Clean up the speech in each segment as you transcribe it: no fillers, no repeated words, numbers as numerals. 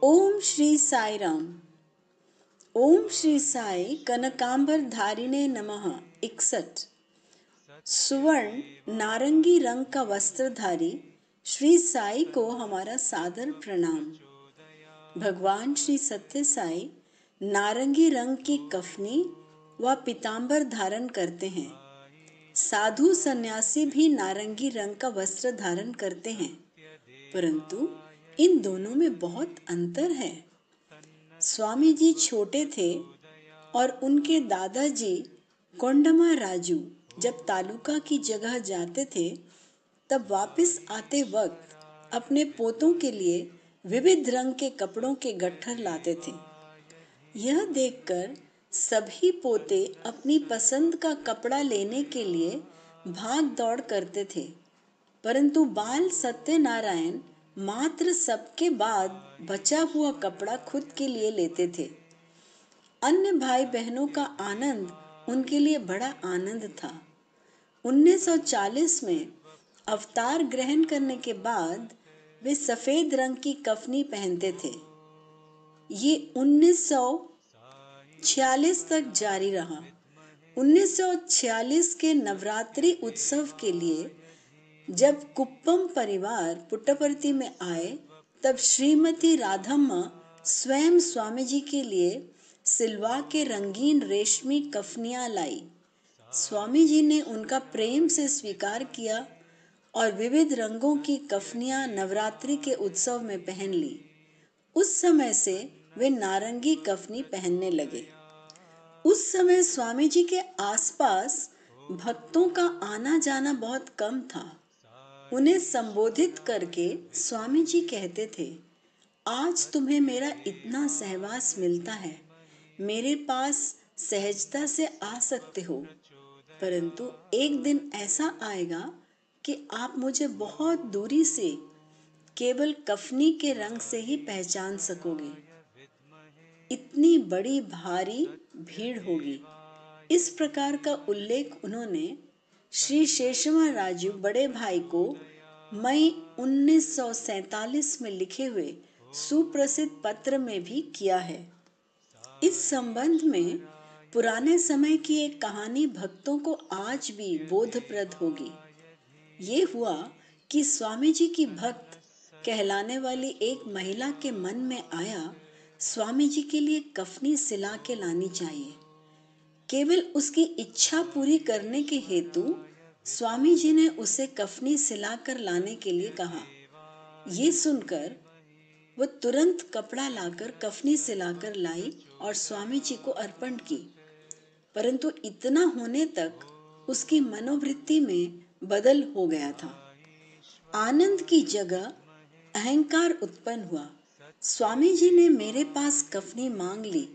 ओम श्री साई राम। ओम श्री साई कनकांबर धारिणे नमः। 61। सुवर्ण नारंगी रंग का वस्त्रधारी श्री साई को हमारा सादर प्रणाम। भगवान श्री सत्य साई नारंगी रंग की कफनी व पीतांबर धारण करते हैं। साधु सन्यासी भी नारंगी रंग का वस्त्र धारण करते हैं, परंतु इन दोनों में बहुत अंतर है। स्वामी जी छोटे थे और उनके दादाजी कोंडमा राजू जब तालुका की जगह जाते थे, तब वापस आते वक्त अपने पोतों के लिए विविध रंग के कपड़ों के गट्ठर लाते थे। यह देखकर सभी पोते अपनी पसंद का कपड़ा लेने के लिए भाग दौड़ करते थे, परंतु बाल सत्यनारायण मात्र सबके बाद बचा हुआ कपड़ा खुद के लिए लेते थे। अन्य भाई बहनों का आनंद उनके लिए बड़ा आनंद था। 1940 में अवतार ग्रहण करने के बाद वे सफेद रंग की कफनी पहनते थे। ये 1946 तक जारी रहा। 1946 के नवरात्रि उत्सव के लिए जब कुप्पम परिवार पुट्टपर्ती में आए, तब श्रीमती राधम्मा स्वयं स्वामी जी के लिए सिल्वा के रंगीन रेशमी कफनियां लाई। स्वामी जी ने उनका प्रेम से स्वीकार किया और विविध रंगों की कफनियां नवरात्रि के उत्सव में पहन ली। उस समय से वे नारंगी कफनी पहनने लगे। उस समय स्वामी जी के आसपास भक्तों का आना जाना बहुत कम था। उन्हें संबोधित करके स्वामी जी कहते थे, आज तुम्हें मेरा इतना सहवास मिलता है, मेरे पास सहजता से आ सकते हो, परंतु एक दिन ऐसा आएगा कि आप मुझे बहुत दूरी से केवल कफनी के रंग से ही पहचान सकोगे। इतनी बड़ी भारी भीड़ होगी। इस प्रकार का उल्लेख उन्होंने श्री शेषमा राजू बड़े भाई को मई 1947 में लिखे हुए सुप्रसिद्ध पत्र में भी किया है। इस संबंध में पुराने समय की एक कहानी भक्तों को आज भी बोधप्रद होगी। ये हुआ कि स्वामी जी की भक्त कहलाने वाली एक महिला के मन में आया, स्वामी जी के लिए कफनी सिला के लानी चाहिए। केवल उसकी इच्छा पूरी करने के हेतु स्वामी जी ने उसे कफनी सिलाकर लाने के लिए कहा। ये सुनकर वो तुरंत कपड़ा लाकर कफनी सिलाकर लाई और स्वामी जी को अर्पण की, परंतु इतना होने तक उसकी मनोवृत्ति में बदल हो गया था। आनंद की जगह अहंकार उत्पन्न हुआ। स्वामी जी ने मेरे पास कफनी मांग ली,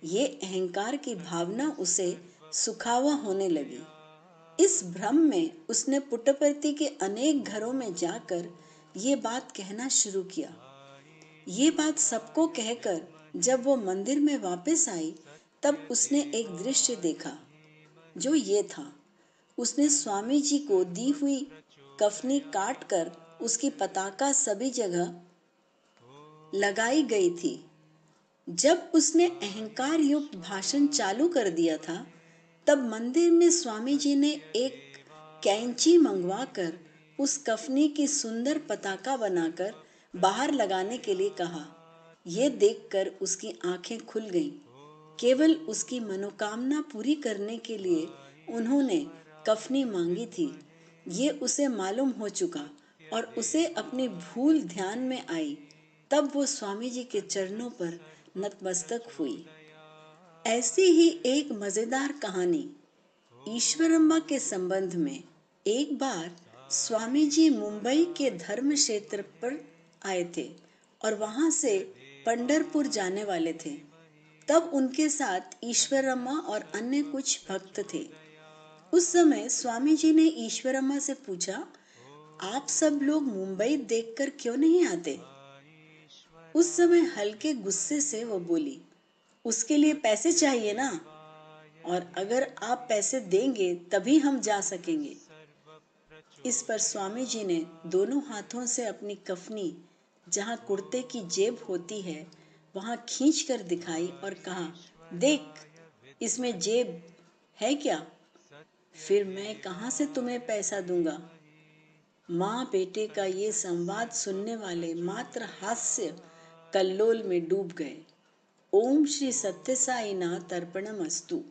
ये अहंकार की भावना उसे सुखावा होने लगी। इस भ्रम में उसने पुट्टपर्ती के अनेक घरों में जाकर ये बात कहना शुरू किया। ये बात सबको कहकर जब वो मंदिर में वापस आई, तब उसने एक दृश्य देखा, जो ये था। उसने स्वामी जी को दी हुई कफनी काटकर उसकी पताका सभी जगह लगाई गई थी। जब उसने अहंकार युक्त भाषण चालू कर दिया था, तब मंदिर में स्वामी जी ने एक कैंची मंगवाकर उस कफनी की सुंदर पताका बनाकर बाहर लगाने के लिए कहा। यह देखकर उसकी आंखें खुल गईं। केवल उसकी मनोकामना पूरी करने के लिए उन्होंने कफनी मांगी थी, ये उसे मालूम हो चुका और उसे अपनी भूल ध्यान में आई। तब वो स्वामी जी के चरणों पर नतमस्तक हुई। ऐसी ही एक मजेदार कहानी ईश्वरम्मा के संबंध में। एक बार स्वामी जी मुंबई के धर्म क्षेत्र पर आए थे और वहां से पंढरपुर जाने वाले थे। तब उनके साथ ईश्वरम्मा और अन्य कुछ भक्त थे। उस समय स्वामी जी ने ईश्वरम्मा से पूछा, आप सब लोग मुंबई देखकर क्यों नहीं आते? उस समय हल्के गुस्से से वो बोली, उसके लिए पैसे चाहिए ना, और अगर आप पैसे देंगे तभी हम जा सकेंगे। इस पर स्वामी जी ने दोनों हाथों से अपनी कफनी जहाँ कुर्ते की जेब होती है वहाँ खींच कर दिखाई और कहा, देख इसमें जेब है क्या? फिर मैं कहाँ से तुम्हें पैसा दूंगा? माँ बेटे का ये संवाद सुनने वाले मात्र हास्य कल्लोल में डूब गए। ओम श्री सत्य साई नाथ अर्पणमस्तु।